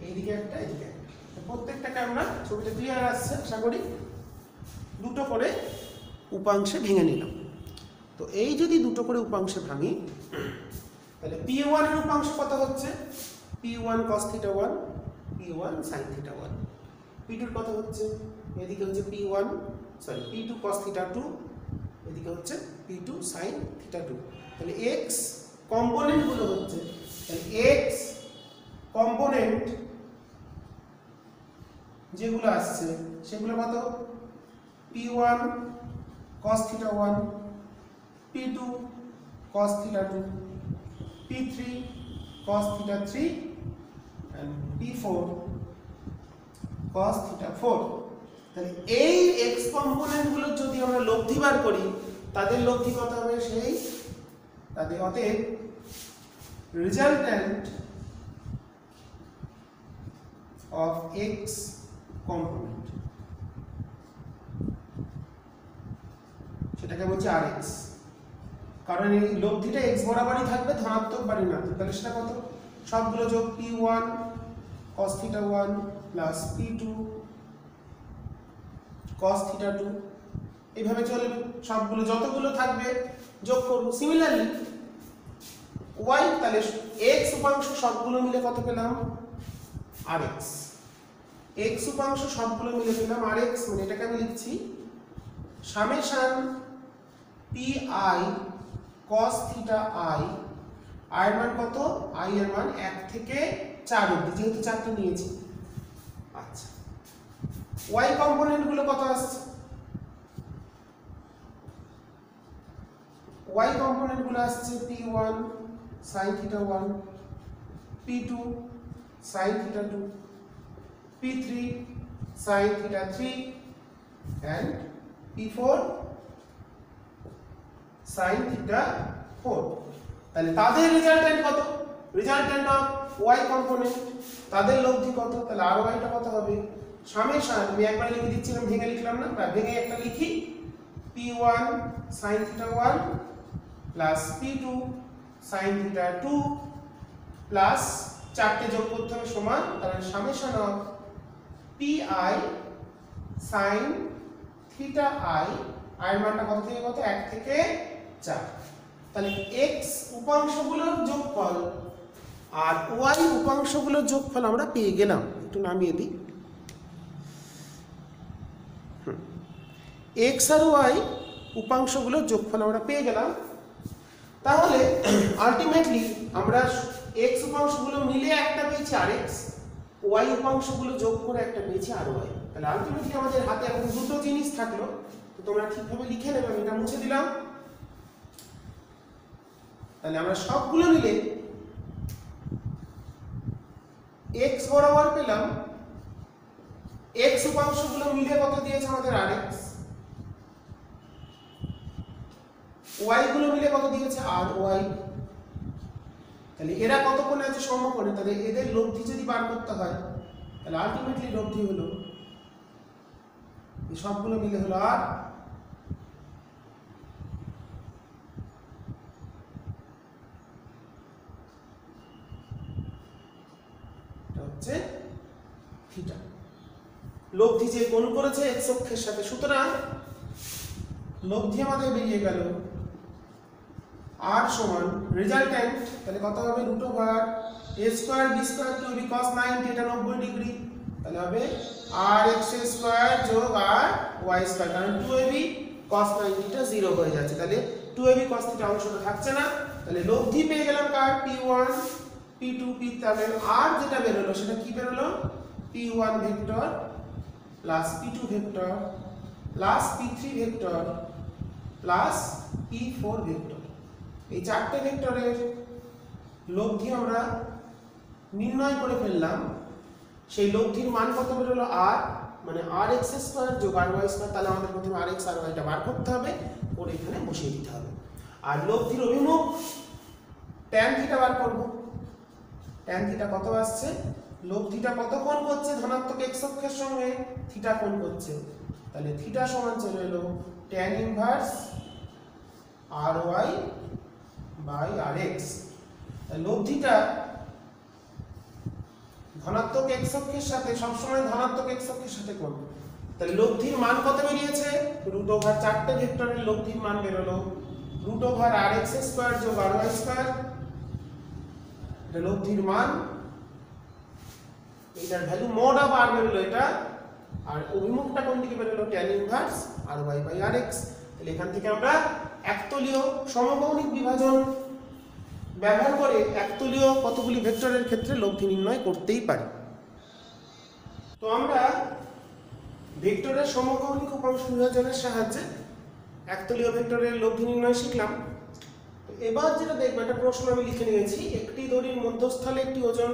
এইদিকে একটা, এদিকে একটা। প্রত্যেকটাকে আমরা, ছবিটা ক্লিয়ার আসছে আশা করি, দুটো করে উপাংশে ভেঙে নিলাম। তো এই যদি দুটো করে উপাংশে ভাঙি, তাহলে p1 এর উপাংশ কত হচ্ছে? p1 cos θ1, p1 sin θ1। p2 এর কত হচ্ছে? এদিকে হচ্ছে p2 cos θ2, এদিকে হচ্ছে p2 sin θ2। তাহলে x কম্পোনেন্ট গুলো হচ্ছে, তাহলে x কম্পোনেন্ট যেগুলো আসছে সেগুলো কত? p1 cos θ1, p2 cos θ2, p3 cos θ3 and p4 cos θ4। তাহলে এই x কম্পোনেন্ট গুলো যদি আমরা লব্ধি বার করি, তাদের লব্ধি কত হবে? সেই তাদের অতএব রেজাল্ট্যান্ট অফ x কম্পোনেন্ট, সেটাকে বলছি rx। কারণ এই লব্ধিটা x বরাবরই থাকবে, ধনাত্মক বা ঋণাত্মক। তাহলে সেটা কত? সবগুলো যোগ, p1 cos θ1 plus p2 cos θ2, এইভাবে চলবে। সবগুলো যতগুলো থাকবে যোগ করব। সিমিলারলি y, তাহলে x উপাংশ সবগুলো মিলে কত পেলাম rx, x উপাংশ সবগুলো মিলে পেলাম rx, মানে এটাকে আমি লিখছি summation pi cos theta i, i এর মান কত, i এর মান 1 থেকে 4 অবধি, যেহেতু 4টা নিয়েছি। আচ্ছা, y কম্পোনেন্ট গুলো কত আসছে, y কম্পোনেন্ট গুলো আসছে p1 sin theta 1, p2 sin theta 2, p3 sin theta 3 and p4 sin theta 4। তাহলে তাদের রেজাল্টেন্ট কত, রেজাল্টেন্ট অফ y কম্পোনেন্ট, তাদের লব্ধি কত, তাহলে আর y টা কত হবে সামেশন, আমি একবার লিখে দিচ্ছিলাম, ভেঙে লিখলাম না, ভেঙে একটা লিখি, p1 sin theta 1 plus p2 sin theta 2 plus 4টে যোগ করতে হবে সমান, তাহলে summation of pi sin theta i, i এর মানটা কত থেকে কত, 1 থেকে 4। তাহলে x উপাংশগুলোর যোগফল আর y উপাংশগুলোর যোগফল আমরা পেয়ে গেলাম। একটু নামিয়ে দিই, x আর y উপাংশগুলোর যোগফল আমরা পেয়ে গেলাম। তাহলে আলটিমেটলি আমরা x উপাংশগুলো মিলে একটা পেয়েছি rx, y উপাংশগুলো যোগ করে একটা পেয়েছি ry। তাহলে আলটিমেটলি আমাদের হাতে এখন দুটো জিনিস থাকলো, তো তোমরা ঠিকভাবে লিখে নেবে, আমি এটা মুছে দিলাম। তাহলে আমরা সবগুলো মিলে x বরাবর পেলাম, x উপাংশগুলো মিলে কত দিয়েছে আমাদের rx, y গুলো মিলে কত দিয়েছে ry। তাহলে এরা কত কোণে আছে, সমকোণে, তাহলে এদের লব্ধি যদি বার করতে হয়, তাহলে আলটিমেটলি লব্ধি হলো এই সবগুলো মিলে হলো আর হচ্ছে থিটা, লব্ধি যে কোণ করেছে x অক্ষের সাথে। সুতরাং লব্ধি আমাদের বেরিয়ে গেল r সমান রেজাল্টেন্ট, তাহলে কত হবে √a square b square 2ab cos 90, এটা 90 ডিগ্রি, তাহলে হবে rx স্কয়ার যোগ ry স্কয়ার, কারণ 2ab cos 90 টা 0 হয়ে যাচ্ছে, তাহলে 2ab cos থিটা অংশটা থাকছে না। তাহলে লব্ধি পেয়ে গেলাম কার, p1 p2 p, তাহলে r যেটা বের হলো সেটা কি বের হলো, p1 vector plus p2 vector plus p3 vector plus p4 vector. এই চারটে ভেক্টরের লব্ধি আমরা নির্ণয় করে ফেললাম। সেই লব্ধির মান কত বের হলো r, মানে rx স্কয়ার যোগ ry স্কয়ার। তাহলে আমাদের প্রথমে rx আর y টা বার করতে হবে, করে এখানে বসিয়ে দিতে হবে। আর লব্ধির অভিমুখ tan থিটা বার করব, tan থিটা কত আসছে, লব্ধিটা কত কোণ করছে, ধনাত্মক x অক্ষের সঙ্গে থিটা কোণ করছে, তাহলে থিটা সমান চলে এলো tan inverse ry by rx। লব্ধিটা ধনাত্মক x অক্ষের সাথে সবসময় ধনাত্মক x অক্ষের সাথে কোণ, তাহলে লব্ধির মান কত বেরিয়েছে, √, চারটে ভেক্টরের লব্ধির মান বেরোলো √rx স্কয়ার যোগ ry স্কয়ার, এটা লব্ধির মান, এটার ভ্যালু মোড অফ r বেরোলো এটা, আর অভিমুখটা কোন দিকে বেরোলো, tan inverse ry by rx। তাহলে এখান থেকে আমরা একতলীয় সমকৌণিক বিভাজন ব্যবহার করে একতলীয় কতগুলি ভেক্টরের ক্ষেত্রে লব্ধি নির্ণয় করতেই পারি। তো আমরা ভেক্টরের সমকৌণিক উপাংশ বিভাজনের সাহায্যে একতলীয় ভেক্টরের লব্ধি নির্ণয় শিখলাম। এবার যেটা দেখবো, একটা প্রশ্ন আমি লিখে নিয়েছি, একটি দড়ির মধ্যস্থলে একটি ওজন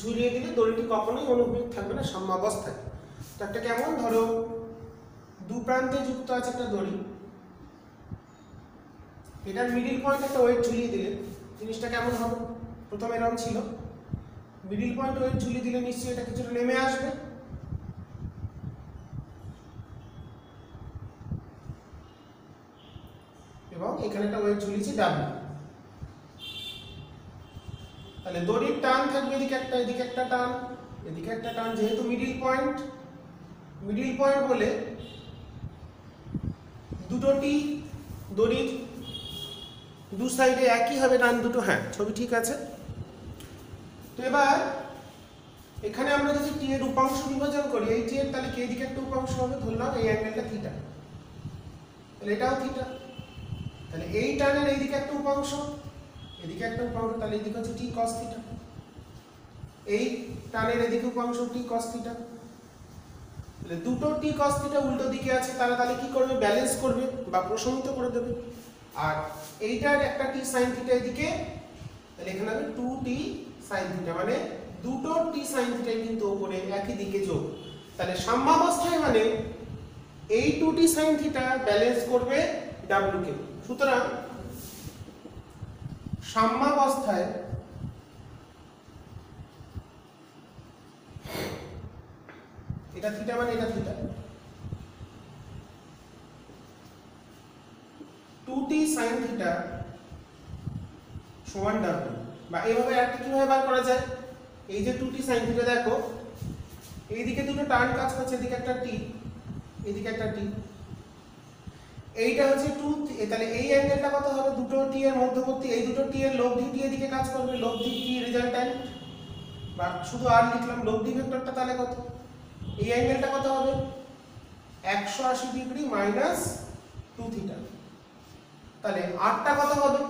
ঝুলিয়ে দিলে দড়িটি কখনোই অনুভূমিক থাকবে না, সাম্যাবস্থায়। তো একটা কেমন, ধরো দু প্রান্তে যুক্ত আছে একটা দড়ি, এটার মিডিল পয়েন্ট একটা ওয়েট ঝুলিয়ে দিলে জিনিসটা কেমন হবে, প্রথমে এরকম ছিল, মিডিল পয়েন্ট ওয়েট ঝুলিয়ে দিলে নিশ্চয়ই এটা কিছুটা নেমে আসবে, এবং এখানে একটা ওয়েট ঝুলিয়েছি W। তাহলে দড়ির টান থাকবে এদিকে একটা, এদিকে একটা টান, এদিকে একটা টান, যেহেতু মিডিল পয়েন্ট বলে দুটোটি দড়ির দু সাইডে একই হবে টান দুটো, হ্যাঁ ছবি ঠিক আছে। তো এবার এখানে আমরা যদি টি এর উপাংশ বিভাজন করি, এই টি এর তাহলে কে দিকে একটা উপাংশ হবে, ধরলাম এই অ্যাঙ্গেলটা থিটা, তাহলে এটাও থিটা। তাহলে এই টানের এইদিকে একটা উপাংশ, এদিকে একটা উপাংশ, তাহলে এইদিকে হচ্ছে টি cos থিটা। এই টানের এদিকে উপাংশ টি cos থিটা। তাহলে দুটো টি cos থিটা উল্টো দিকে আছে, তাহলে কি করবে, ব্যালেন্স করবে বা প্রশমিত করে দেবে। আর এইটার একটা টি sin থিটা এদিকে, তাহলে এখানে হবে 2t sin থিটা, মানে দুটো টি sin থিটাই কিন্তু উপরে একই দিকে যোগ। তাহলে সাম্যাবস্থায় মানে এই 2t sin থিটা ব্যালেন্স করবে w কে। সুতরাং সাম্যাবস্থায় এটা থিটা মানে এটা থিটা, 2t sin থিটা সমান w। বা এইভাবে একটা কিভাবে বার করা যায়, এই যে 2t sin থিটা দেখো, এইদিকে দুটো টার্ন কাজ করছে, এদিকে একটা t, এদিকে একটা t, এইটা হচ্ছে 2, তাহলে এই অ্যাঙ্গেলটা কত হবে, দুটো t এর মধ্যবর্তী, এই দুটো t এর লব্ধি t এদিকে কাজ করবে, লব্ধি t রেজাল্ট্যান্ট, বা শুধু r লিখলাম, লব্ধি ভেক্টরটা তাহলে কত, এই অ্যাঙ্গেলটা কত হবে 180 ডিগ্রি মাইনাস 2 থিটা। তাহলে r টা কত হবে,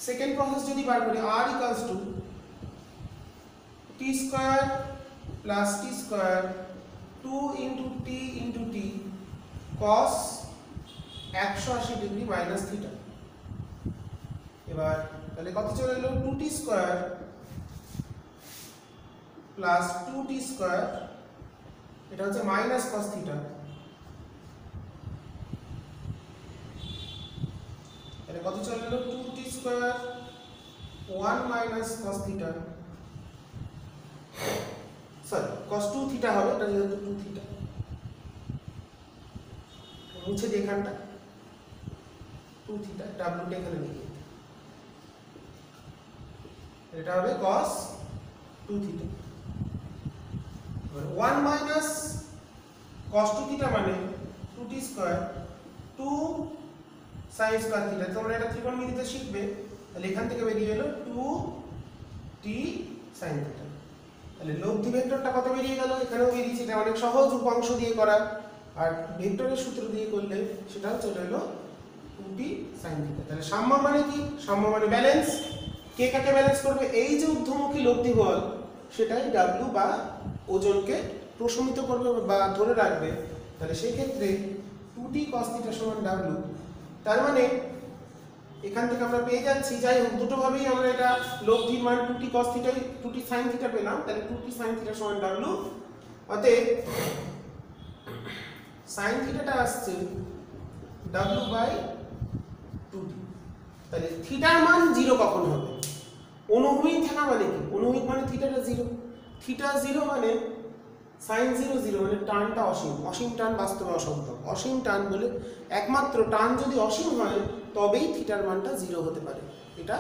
সেকেন্ড প্রসেস যদি বার করি, r equals to t square plus t square 2 into t into t cos 180 degree minus theta. এবার তাহলে কত চলে এলো, 2t square plus 2t square, এটা হচ্ছে মাইনাস cos থিটা, তাহলে কত চলে এলো 2t square 1 minus cos theta, sorry cos 2 theta হবে, এটা যেহেতু 2 থিটা, মুছে দিই এখানটা 2 থিটা, w টা এখানে লিখে, এটা হবে cos 2 theta. 1 minus cos 2 theta মানে 2t square 2 sin square theta. তোমরা এটা ত্রিকোণমিতিতে শিখবে, তাহলে এখান থেকে বেরিয়ে গেল 2t sin থিটা। তাহলে লব্ধি ভেক্টরটা কত বেরিয়ে গেল, এখানেও বেরিয়েছে, এটা অনেক সহজ উপাংশ দিয়ে করা, আর ভেক্টরের সূত্র দিয়ে করলে সেটাও চলে এলো 2t sin থিটা। তাহলে সাম্য মানে কি, সাম্য মানে ব্যালেন্স, কে কাকে ব্যালেন্স করবে, এই যে ঊর্ধ্বমুখী লব্ধি বল সেটাই w বা ওজনকে প্রশমিত করবে বা ধরে রাখবে। তাহলে সেই ক্ষেত্রে 2t cos থিটা সমান w। তার মানে এখান থেকে আমরা পেয়ে যাচ্ছি, যাই হোক দুটো ভাবেই আমরা এটা লব্ধির মান 2t cos theta 2t sin theta পেলাম, তাহলে 2t sin থিটা সমান w। অতএব sin থিটাটা আসছে w বাই 2t। তাহলে থিটার মান 0 কখন হবে, অনুভূমিক থাকা মানে কি, অনুভূমিক মানে থিটাটা 0, থিটা 0 মানে sin 0 0, মানে টানটা অসীম, অসীম টান বাস্তবে অসম্ভব, অসীম টান বলে একমাত্র টান যদি অসীম হয় তবেই থিটার মানটা 0 হতে পারে, এটা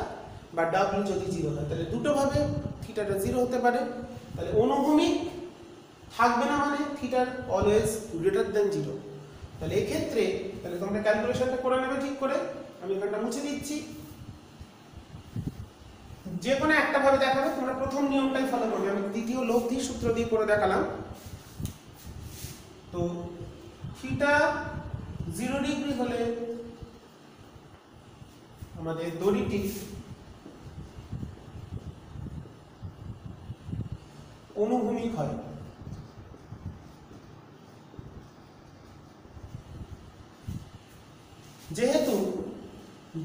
বা w যদি 0 হয়, তাহলে দুটো ভাবে থিটাটা 0 হতে পারে। তাহলে অনুভূমিক থাকবে না মানে থিটার অলওয়েজ গ্রেটার দ্যান 0। তাহলে এই ক্ষেত্রে তাহলে তোমরা ক্যালকুলেশনটা করে নেবে ঠিক করে, আমি এখানটা মুছে দিচ্ছি, যে কোনো একটা ভাবে দেখাবে, তোমরা প্রথম নিয়মটাই ফলো করবে, আমি দ্বিতীয় লব্ধি সূত্র দিয়ে করে দেখালাম। তো থিটা 0 ডিগ্রি হলে আমাদের দড়িটি অনুভূমিক হয়, যেহেতু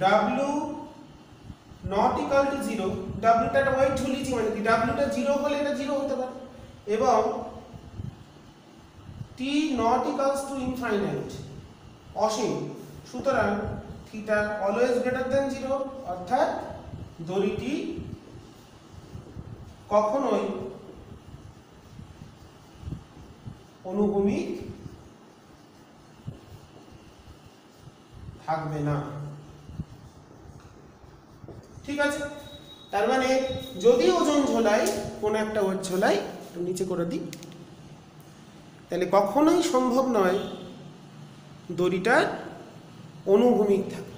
w not equal to 0, w টা একটা ওয়েট ঝুলিয়েছি মানে কি w টা 0 হলে এটা 0 হতে পারে, এবং t not equals to infinite অসীম, সুতরাং থিটা অলওয়েজ গ্রেটার দ্যান 0, অর্থাৎ দড়িটি কখনোই অনুভূমিক থাকবে না। ঠিক আছে, তার মানে যদি ওজন ঝোলাই, কোন একটা ওয়েট ঝোলাই, একটু নিচে করে দিই, তাহলে কখনোই সম্ভব নয় দড়িটার অনুভূমিক থাকে।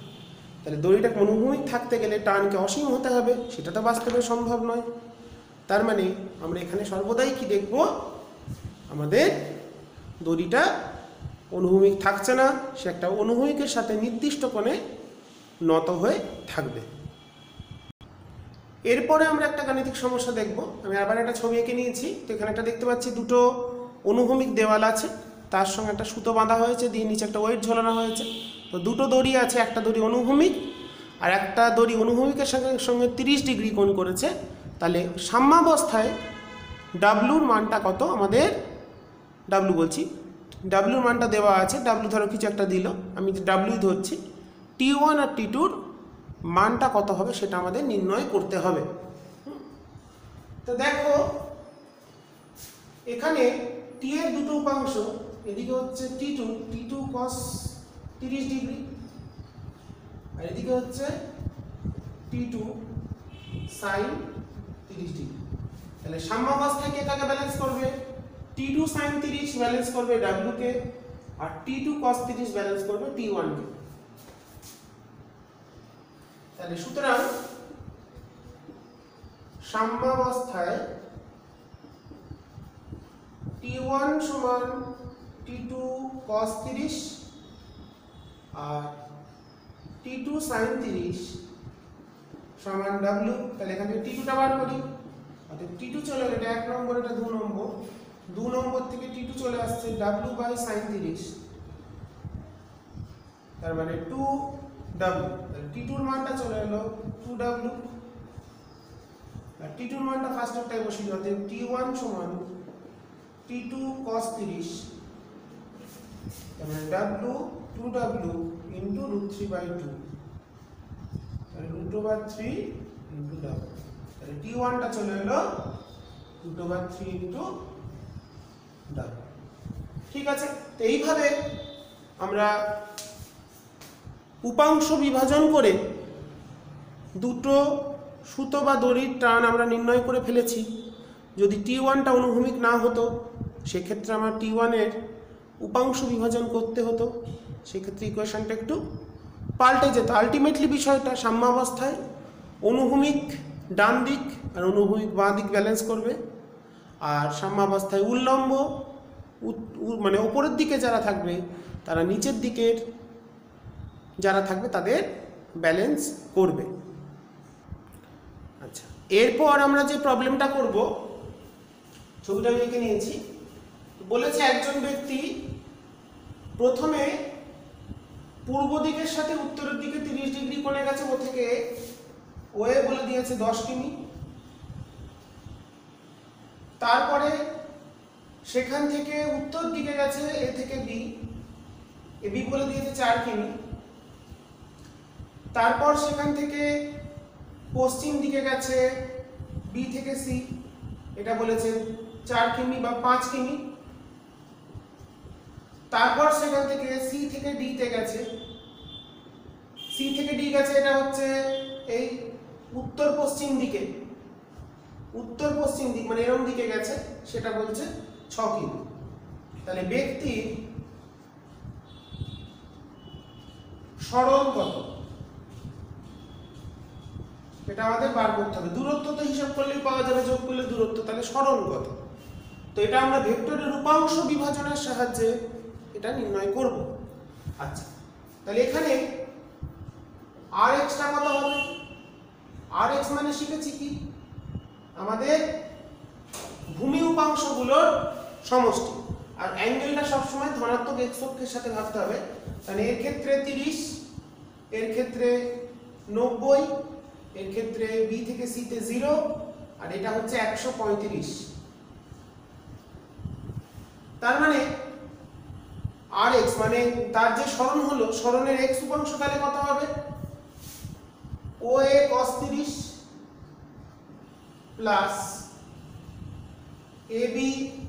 তাহলে দড়িটা অনুভূমিক থাকতে গেলে টানকে অসীম হতে হবে, সেটা তো বাস্তবে সম্ভব নয়। তার মানে আমরা এখানে সর্বদাই কি দেখব, আমাদের দড়িটা অনুভূমিক থাকছে না, সে একটা অনুভূমিকের সাথে নির্দিষ্ট কোণে নত হয়ে থাকবে। এরপরে আমরা একটা গাণিতিক সমস্যা দেখব। আমি আবার একটা ছবি এঁকে নিয়েছি। তো এখানে একটা দেখতে পাচ্ছি দুটো অনুভূমিক দেওয়াল আছে, তার সঙ্গে একটা সুতো বাঁধা হয়েছে, দিয়ে নিচে একটা ওয়েট ঝোলানো হয়েছে। তো দুটো দড়ি আছে, একটা দড়ি অনুভূমিক আর একটা দড়ি অনুভূমিকের সঙ্গে 30 ডিগ্রি কোণ করেছে। তাহলে সাম্যাবস্থায় ডাব্লুর মানটা কত, আমাদের ডাব্লু বলছি, ডাব্লুর মানটা দেওয়া আছে। ডাব্লু ধরো কিছু একটা দিল, আমি ডাব্লুই ধরছি। T1 আর T2-র মানটা কত হবে সেটা আমাদের নির্ণয় করতে হবে। তো দেখো এখানে টি এর দুটো উপাংশ, এদিকে হচ্ছে T2 cos 30 ডিগ্রি, আর এদিকে হচ্ছে T2 sin 30 ডিগ্রি। তাহলে সাম্যাবস্থায় কে কাকে ব্যালেন্স করবে? T2 sin 30 ব্যালেন্স করবে W কে, আর T2 cos 30 ব্যালেন্স করবে T1 কে। তাহলে সুতরাং সাম্যাবস্থায় T1 সমান T2 cos 30 আর T2 sin 30 সমান W। তাহলে এখানে T2টা বার করি। অর্থাৎ T2 চলে গেলে 1 নম্বর, এটা 2 নম্বর, 2 নম্বর থেকে T2 চলে আসছে W বাই sin 30, তার মানে 2W। তাহলে T2 এর মানটা চলে এলো 2W, আর T2 এর মানটা ফার্স্টেরটাই বসিয়ে দিই। অর্থাৎ T1 সমান T2 cos 30, তার মানে W 2W ইন্টু √3/2, তাহলে √3 ইন্টু W। তাহলে T1টা চলে এলো √3 ইন্টু W। ঠিক আছে। তো এইভাবে আমরা উপাংশ বিভাজন করে দুটো সুতো বা দড়ির টান আমরা নির্ণয় করে ফেলেছি। যদি T1টা অনুভূমিক না হতো সেক্ষেত্রে আমার T1-এর উপাংশ বিভাজন করতে হতো, সেক্ষেত্রে ইকুয়েশনটা একটু পাল্টে যেত। আলটিমেটলি বিষয়টা সাম্যাবস্থায় অনুভূমিক ডান দিক আর অনুভূমিক বাঁ দিক ব্যালেন্স করবে, আর সাম্যাবস্থায় উল্লম্ব মানে উপরের দিকে যারা থাকবে তারা নিচের দিকের যারা থাকবে তাদের ব্যালেন্স করবে। আচ্ছা, এরপর আমরা যে প্রবলেমটা করব, ছবিটা আমি এঁকে নিয়েছি। বলেছে একজন ব্যক্তি প্রথমে পূর্ব দিকের সাথে উত্তরের দিকে 30 ডিগ্রি কোণে গেছে, ও থেকে ওয়ে বলে দিয়েছে 10 কিমি। তারপরে সেখান থেকে উত্তর দিকে গেছে এ থেকে বি, এ বি বলে দিয়েছে 4 কিমি। তারপর সেখান থেকে পশ্চিম দিকে গেছে বি থেকে সি, এটা বলেছে 4 কিমি বা 5 কিমি। তারপর সেখান থেকে সি থেকে ডি তে গেছে, সি থেকে ডি গেছে, এটা হচ্ছে এই উত্তর পশ্চিম দিকে, উত্তর পশ্চিম দিক মানে এরকম দিকে গেছে, সেটা বলছে 6 কিমি। তাহলে ব্যক্তির সরণ কত এটা আমাদের বার করতে হবে। দূরত্ব তো হিসাব করলেই পাওয়া যাবে, যোগ করলে দূরত্ব, তাহলে সরণ কত। তো এটা আমরা ভেক্টরের উপাংশ বিভাজনের সাহায্যে এটা নির্ণয় করব। আচ্ছা, তাহলে এখানে rx টা কত হবে? rx মানে শিখেছি কি, আমাদের ভূমি উপাংশগুলোর সমষ্টি, আর অ্যাঙ্গেলটা সবসময় ধনাত্মক x অক্ষের সাথে ভাবতে হবে। তাহলে এর ক্ষেত্রে 30, এর ক্ষেত্রে 90, এর ক্ষেত্রে বি থেকে সি তে 0, আর এটা হচ্ছে 135। তার মানে rx মানে তার যে সরণ হলো, সরণের x উপাংশ তাহলে কত হবে? OA cos 30 plus AB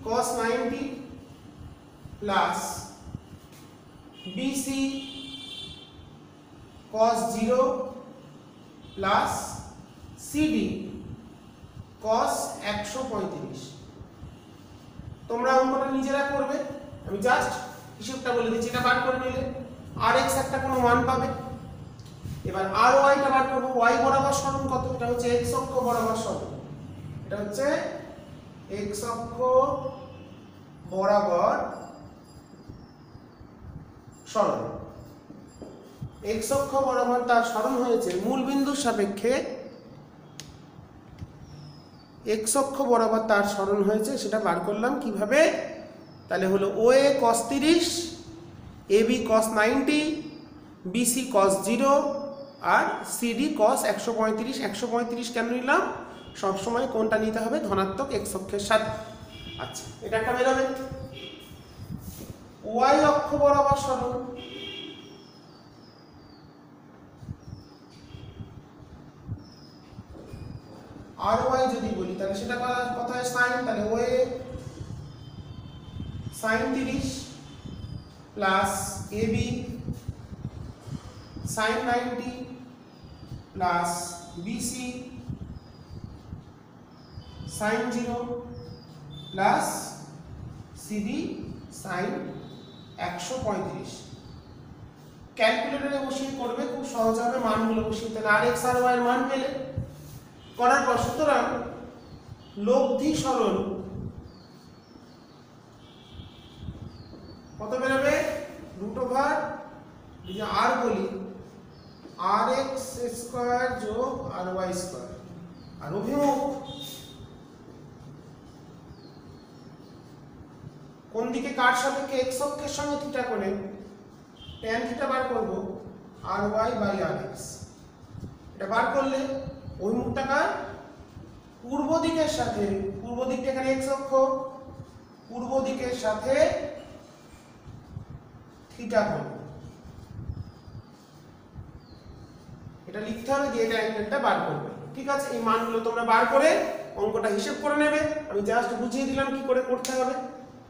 cos 90 plus BC cos 0 plus CD cos 135। তোমরা অঙ্কটা নিজেরা করবে, আমি জাস্ট হিসাবটা বলে দিচ্ছি। এটা বার করে নিলে rx একটা কোনো মান পাবে। এবার ry টা বার করব, y বরাবর সরণ কত, এটা হচ্ছে x অক্ষ বরাবর সরণ, এটা হচ্ছে x অক্ষ বরাবর সরণ। x অক্ষ বরাবর তার সরণ হয়েছে মূল বিন্দুর সাপেক্ষে, x অক্ষ বরাবর তার সরণ হয়েছে, সেটা বার করলাম কিভাবে। তাহলে হলো OA cos 30, AB cos 90, BC cos 0 আর CD cos 135। 135 কেন নিলাম? সবসময় কোনটা নিতে হবে? ধনাত্মক x অক্ষের সাথে। আচ্ছা, এটা একটা বেরোবে। Y অক্ষ বরাবর সরণ, আর ওয়াই যদি বলি তাহলে সেটা কোথায় সাইন, তাহলে OA sine 30 plus AB sine 90 plus BC sine 0 plus CD sine 135। ক্যালকুলেটরে বসিয়ে করবে, খুব সহজ হবে। মানগুলো বসিয়ে তাহলে আর এক্স আর ওয়াই এর মান পেলে করার পর, সুতরাং লব্ধি সরণ কত বেরোবে? √, যদি আর বলি আর এক্স স্কোয়ার যোগ আর ওয়াই স্কোয়ার, আর অভিমুখ কোন দিকে কার সাপেক্ষে? এক্স অক্ষের সঙ্গে থিটা করে ট্যান থিটা বার করব আর ওয়াই বাই আর এক্স। এটা বার করলে অভিমুখটা কার? পূর্ব দিকের সাথে, পূর্ব দিকটা এখানে এক্স অক্ষ, পূর্ব দিকের সাথে থিটা কোণ। এটা লিখতে হবে, দিয়ে এটা অ্যাঙ্গেলটা বার করবে। ঠিক আছে, এই মানগুলো তোমরা বার করে অঙ্কটা হিসেব করে নেবে। আমি জাস্ট বুঝিয়ে দিলাম কি করে করতে হবে।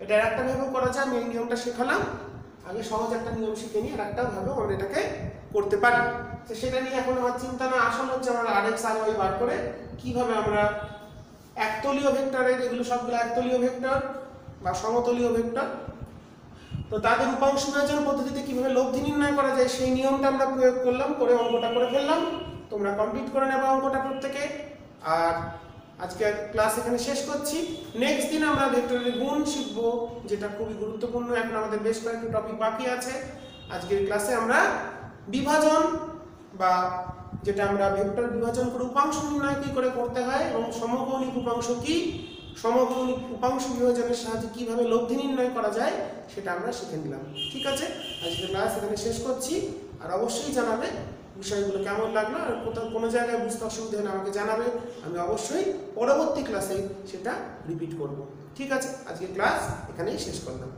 এটা একটা ভাবে করা যায়, আমি এই নিয়মটা শেখালাম। আগে সহজ একটা নিয়ম শিখে নিই, আর একটা ভাবে আমরা এটাকে করতে পারি। তো সেটা নিয়ে এখন আমার চিন্তা না, আসল হচ্ছে আমরা আরএক্স আর ওয়াই বার করে কিভাবে আমরা একতলীয় ভেক্টরের, এগুলো সবগুলো একতলীয় ভেক্টর বা সমতলীয় ভেক্টর, তো তাদের উপাংশ বিভাজন পদ্ধতিতে কিভাবে লব্ধি নির্ণয় করা যায় সেই নিয়মটা আমরা প্রয়োগ করলাম, করে অঙ্কটা করে ফেললাম। তোমরা কমপ্লিট করে নেবে অঙ্কটা প্রত্যেকে। আর আজকে ক্লাস এখানে শেষ করছি। নেক্সট দিন আমরা ভেক্টরের গুণ শিখব, যেটা খুবই গুরুত্বপূর্ণ। এখন আমাদের বেশ কয়েকটি টপিক বাকি আছে। আজকের ক্লাসে আমরা বিভাজন, বা যেটা আমরা ভেক্টর বিভাজন করে উপাংশ নির্ণয় কি করে করতে হয়, এবং সমকৌণিক উপাংশ কি, সমকৌণিক উপাংশ বিভাজনের সাহায্যে কিভাবে লব্ধি নির্ণয় করা যায়, সেটা আমরা শিখে নিলাম। ঠিক আছে, আজকের ক্লাস এখানে শেষ করছি। আর অবশ্যই জানাবে বিষয়গুলো কেমন লাগলো, আর কোথাও কোনো জায়গায় বুঝতে অসুবিধা হলে আমাকে জানাবে। আমি অবশ্যই পরবর্তী ক্লাসে সেটা রিপিট করব। ঠিক আছে, আজকের ক্লাস এখানেই শেষ করলাম।